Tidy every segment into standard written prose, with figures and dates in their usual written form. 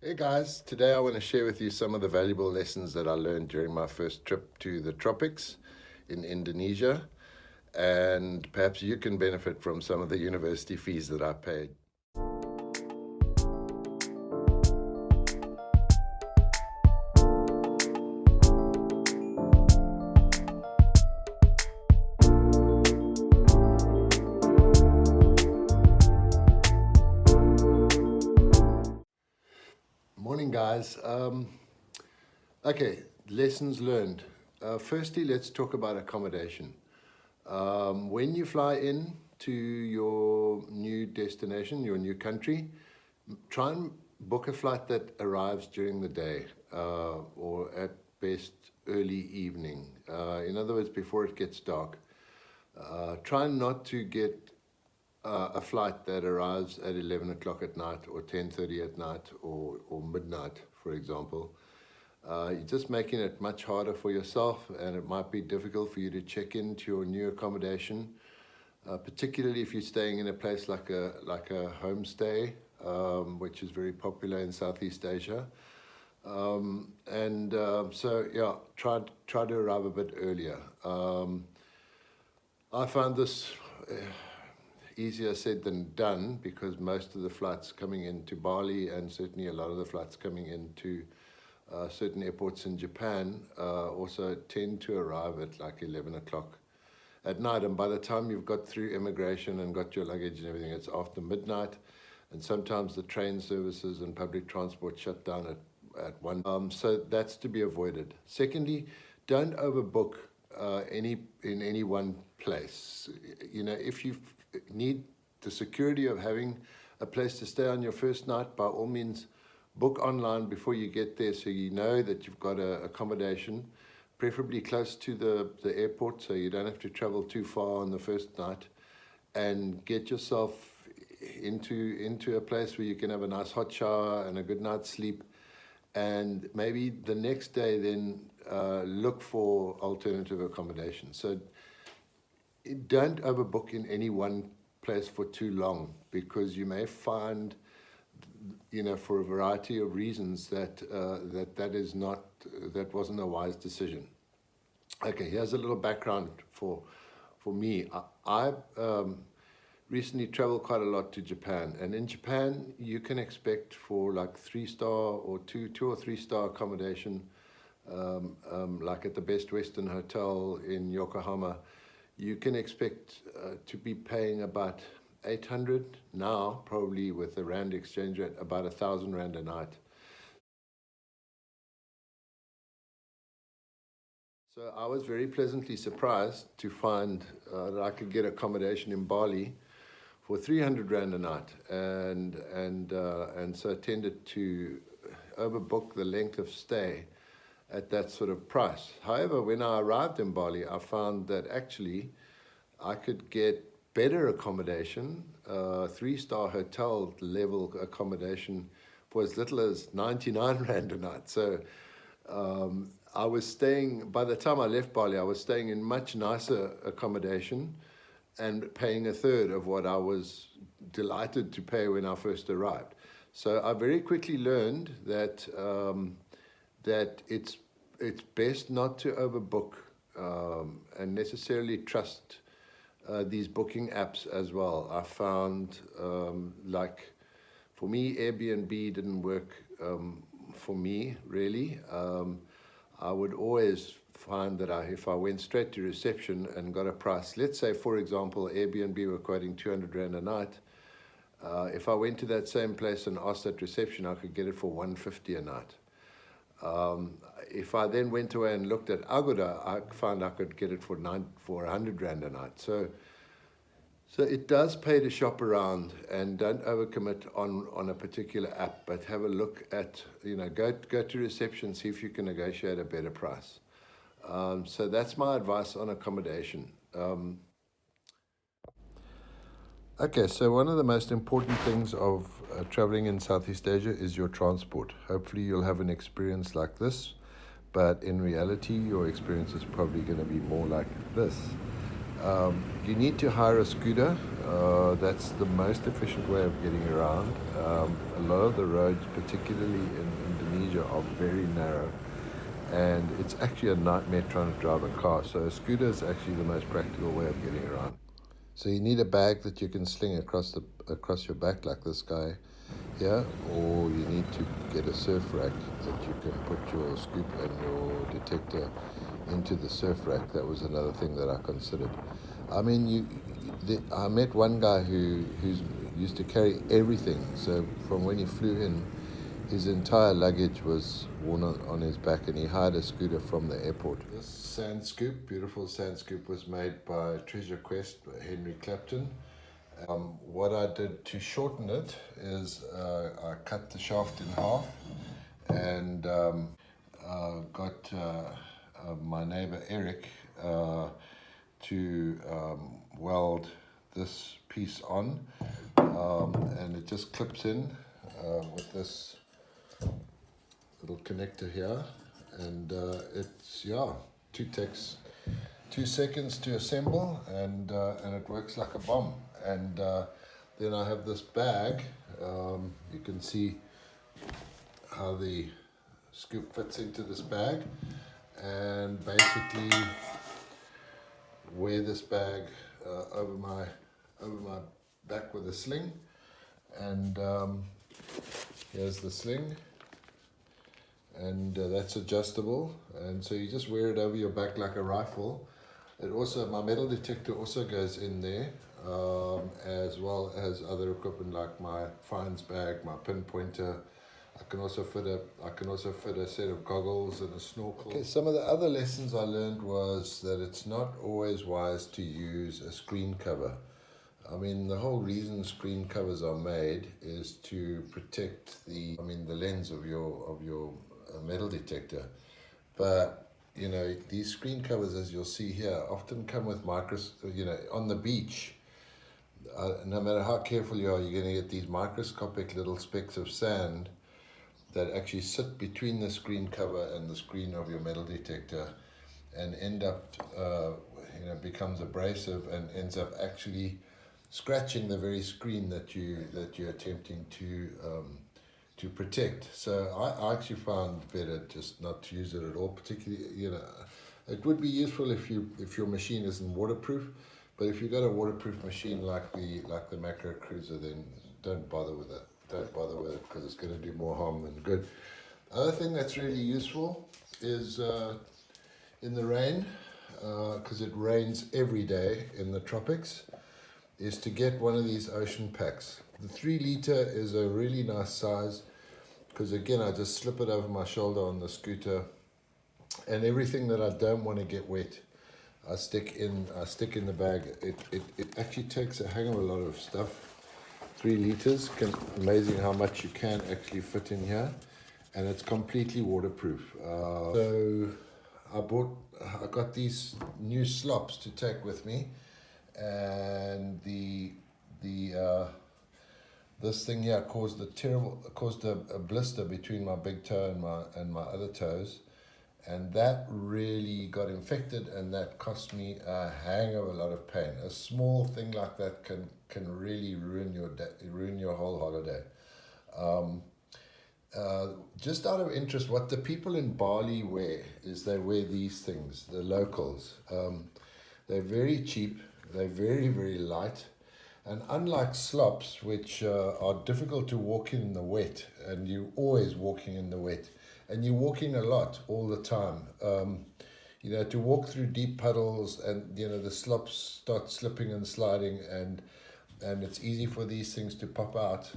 Hey guys, today I want to share with you some of the valuable lessons that I learned during my first trip to the tropics in Indonesia, and perhaps you can benefit from some of the university fees that I paid. Morning, guys. Okay, lessons learned. Firstly, let's talk about accommodation. When you fly in to your new destination, your new country, try and book a flight that arrives during the day or at best early evening. In other words, before it gets dark. Try not to get a flight that arrives at 11 o'clock at night or 10:30 at night or midnight, for example. You're just making it much harder for yourself, and it might be difficult for you to check into your new accommodation, particularly if you're staying in a place like a homestay, which is very popular in Southeast Asia. So yeah, try to arrive a bit earlier. I found this easier said than done because most of the flights coming into Bali and certainly a lot of the flights coming into certain airports in Japan also tend to arrive at like 11 o'clock at night. And by the time you've got through immigration and got your luggage and everything, it's after midnight. And sometimes the train services and public transport shut down at 1. So that's to be avoided. Secondly, don't overbook in any one place. You know, if you need the security of having a place to stay on your first night, by all means, book online before you get there so you know that you've got a accommodation, preferably close to the airport so you don't have to travel too far on the first night, and get yourself into a place where you can have a nice hot shower and a good night's sleep, and maybe the next day then look for alternative accommodation. So don't overbook in any one place for too long, because you may find, you know, for a variety of reasons that that wasn't a wise decision. Okay, here's a little background for me. I recently traveled quite a lot to Japan, and in Japan you can expect for like 3-star or two or 3-star accommodation, like at the Best Western Hotel in Yokohama, you can expect to be paying about 800 now, probably with the rand exchange rate, about 1,000 rand a night. So I was very pleasantly surprised to find that I could get accommodation in Bali for 300 rand a night, and so tended to overbook the length of stay at that sort of price. However, when I arrived in Bali, I found that actually I could get better accommodation, 3-star hotel level accommodation, for as little as 99 rand a night. So I was staying, by the time I left Bali, I was staying in much nicer accommodation and paying a third of what I was delighted to pay when I first arrived. So I very quickly learned that that it's best not to overbook and necessarily trust these booking apps as well. I found, like, for me, Airbnb didn't work for me, really. I would always find that if I went straight to reception and got a price, let's say, for example, Airbnb were quoting 200 Rand a night. If I went to that same place and asked at reception, I could get it for 150 a night. If I then went away and looked at Agoda, I found I could get it for 100 Rand a night. So it does pay to shop around, and don't overcommit on a particular app, but have a look at, you know, go to reception, see if you can negotiate a better price. So that's my advice on accommodation. Okay, so one of the most important things of traveling in Southeast Asia is your transport. Hopefully you'll have an experience like this, but in reality your experience is probably going to be more like this. You need to hire a scooter That's the most efficient way of getting around. A lot of the roads, particularly in Indonesia, are very narrow, and it's actually a nightmare trying to drive a car. So a scooter is actually the most practical way of getting around. So you need a bag that you can sling across your back like this guy here, or you need to get a surf rack that you can put your scoop and your detector into the surf rack. That was another thing that I considered. I mean, I met one guy who's used to carry everything. So from when he flew in, his entire luggage was worn on his back, and he hired a scooter from the airport. This sand scoop, beautiful sand scoop, was made by Treasure Quest by Henry Clapton. What I did to shorten it is I cut the shaft in half and got my neighbor Eric to weld this piece on, and it just clips in with this little connector here, and it's takes 2 seconds to assemble, and it works like a bomb. And then I have this bag. You can see how the scoop fits into this bag, and basically wear this bag over my back with a sling, and here's the sling, and that's adjustable, and so you just wear it over your back like a rifle. It also, my metal detector also goes in there, as well as other equipment like my fines bag, my pinpointer. I can also fit a set of goggles and a snorkel. Okay, some of the other lessons I learned was that it's not always wise to use a screen cover. I mean, the whole reason screen covers are made is to protect the lens of your metal detector. But these screen covers, as you'll see here, often come with on the beach. No matter how careful you are, you're going to get these microscopic little specks of sand that actually sit between the screen cover and the screen of your metal detector, and end up, becomes abrasive and ends up actually scratching the very screen that you're attempting to protect. So I actually found better just not to use it at all. Particularly, it would be useful if your machine isn't waterproof, but if you've got a waterproof machine like the Macro Cruiser, then don't bother with it. Don't bother with it, because it's going to do more harm than good. Other thing that's really useful is in the rain, because it rains every day in the tropics, is to get one of these ocean packs. The 3 liter is a really nice size, because again, I just slip it over my shoulder on the scooter, and everything that I don't want to get wet, I stick in the bag. It actually takes a hang of a lot of stuff. 3 liters, amazing how much you can actually fit in here, and it's completely waterproof. So I got these new slops to take with me, and this thing here caused a blister between my big toe and my other toes, and that really got infected, and that cost me a hang of a lot of pain. A small thing like that can really ruin your whole holiday. Just out of interest, what the people in Bali wear is they wear these things, the locals. They're very cheap, they're very, very light, and unlike slops, which are difficult to walk in the wet, and you're always walking in the wet, and you're walking a lot all the time, to walk through deep puddles, and the slops start slipping and sliding, and it's easy for these things to pop out,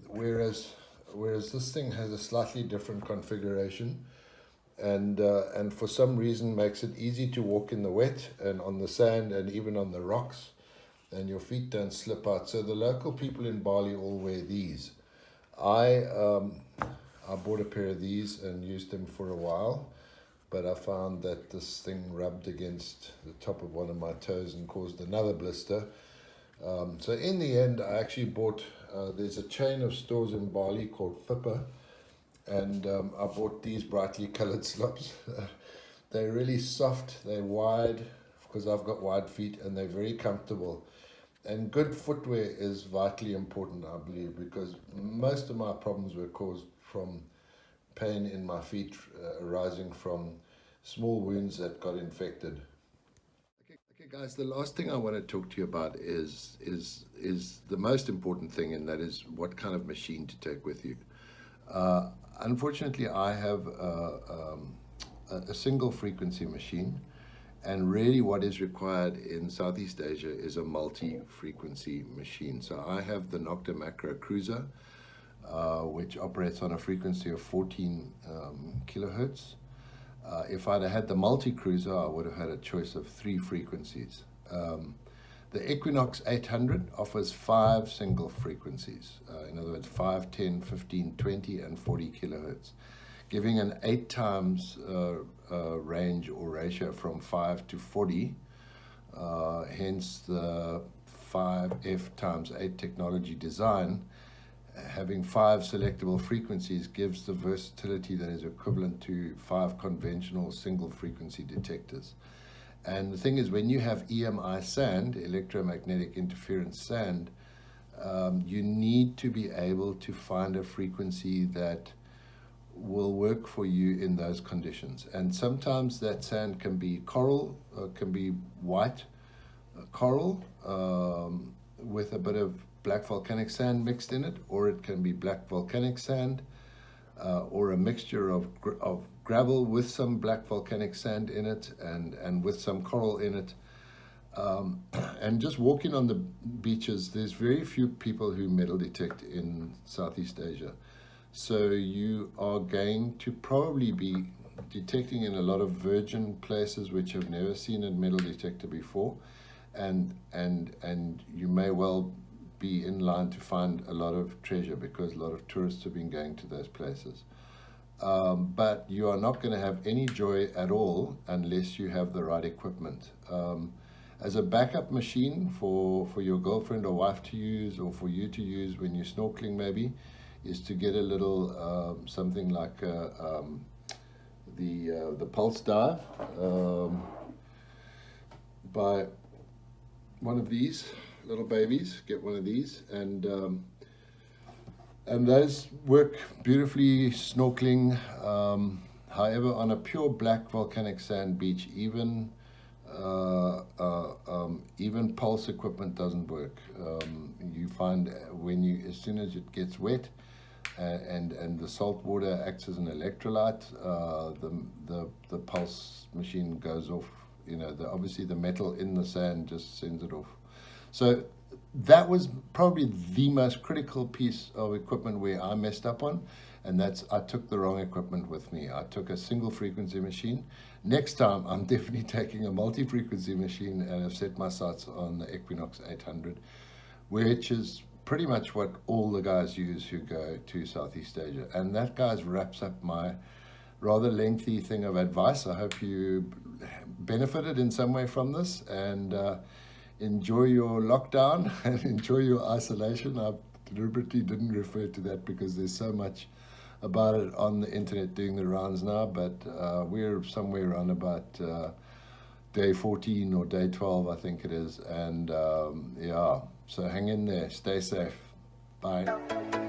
whereas this thing has a slightly different configuration, and for some reason makes it easy to walk in the wet and on the sand and even on the rocks, and your feet don't slip out. So the local people in Bali all wear these. I bought a pair of these and used them for a while, but I found that this thing rubbed against the top of one of my toes and caused another blister. So in the end, I actually bought, there's a chain of stores in Bali called Fippa, and I bought these brightly colored slops. They're really soft, they're wide, because I've got wide feet and they're very comfortable. And good footwear is vitally important, I believe, because most of my problems were caused from pain in my feet arising from small wounds that got infected. Okay, guys. The last thing I want to talk to you about is the most important thing, and that is what kind of machine to take with you. Unfortunately, I have a single frequency machine, and really what is required in Southeast Asia is a multi-frequency machine. So I have the Nocta Macro Cruiser, which operates on a frequency of 14 kilohertz. If I'd had the multi-cruiser, I would have had a choice of 3 frequencies. The Equinox 800 offers 5 single frequencies, in other words 5, 10, 15, 20 and 40 kilohertz, giving an 8 times range or ratio from 5 to 40, hence the 5F times 8 technology design. Having 5 selectable frequencies gives the versatility that is equivalent to 5 conventional single frequency detectors. And the thing is, when you have EMI sand, electromagnetic interference sand, you need to be able to find a frequency that will work for you in those conditions. And sometimes that sand can be coral, can be white coral with a bit of black volcanic sand mixed in it, or it can be black volcanic sand, or a mixture of gravel with some black volcanic sand in it and with some coral in it. And just walking on the beaches, there's very few people who metal detect in Southeast Asia. So you are going to probably be detecting in a lot of virgin places which have never seen a metal detector before, and you may well be in line to find a lot of treasure because a lot of tourists have been going to those places. But you are not going to have any joy at all unless you have the right equipment. As a backup machine for your girlfriend or wife to use, or for you to use when you're snorkeling maybe, is to get a little something like the pulse dive, by one of these little babies. Get one of these, and those work beautifully snorkeling. However, on a pure black volcanic sand beach, even pulse equipment doesn't work. You find as soon as it gets wet, and the salt water acts as an electrolyte, the pulse machine goes off. Obviously the metal in the sand just sends it off. So that was probably the most critical piece of equipment where I messed up on, and that's I took the wrong equipment with me. I took a single frequency machine. Next time I'm definitely taking a multi-frequency machine, and I've set my sights on the Equinox 800, which is pretty much what all the guys use who go to Southeast Asia. And that, guys, wraps up my rather lengthy thing of advice. I hope you benefited in some way from this, and enjoy your lockdown and enjoy your isolation. I deliberately didn't refer to that because there's so much about it on the internet doing the rounds now, but we're somewhere around about day 14 or day 12, I think it is. And yeah, so hang in there, stay safe. Bye.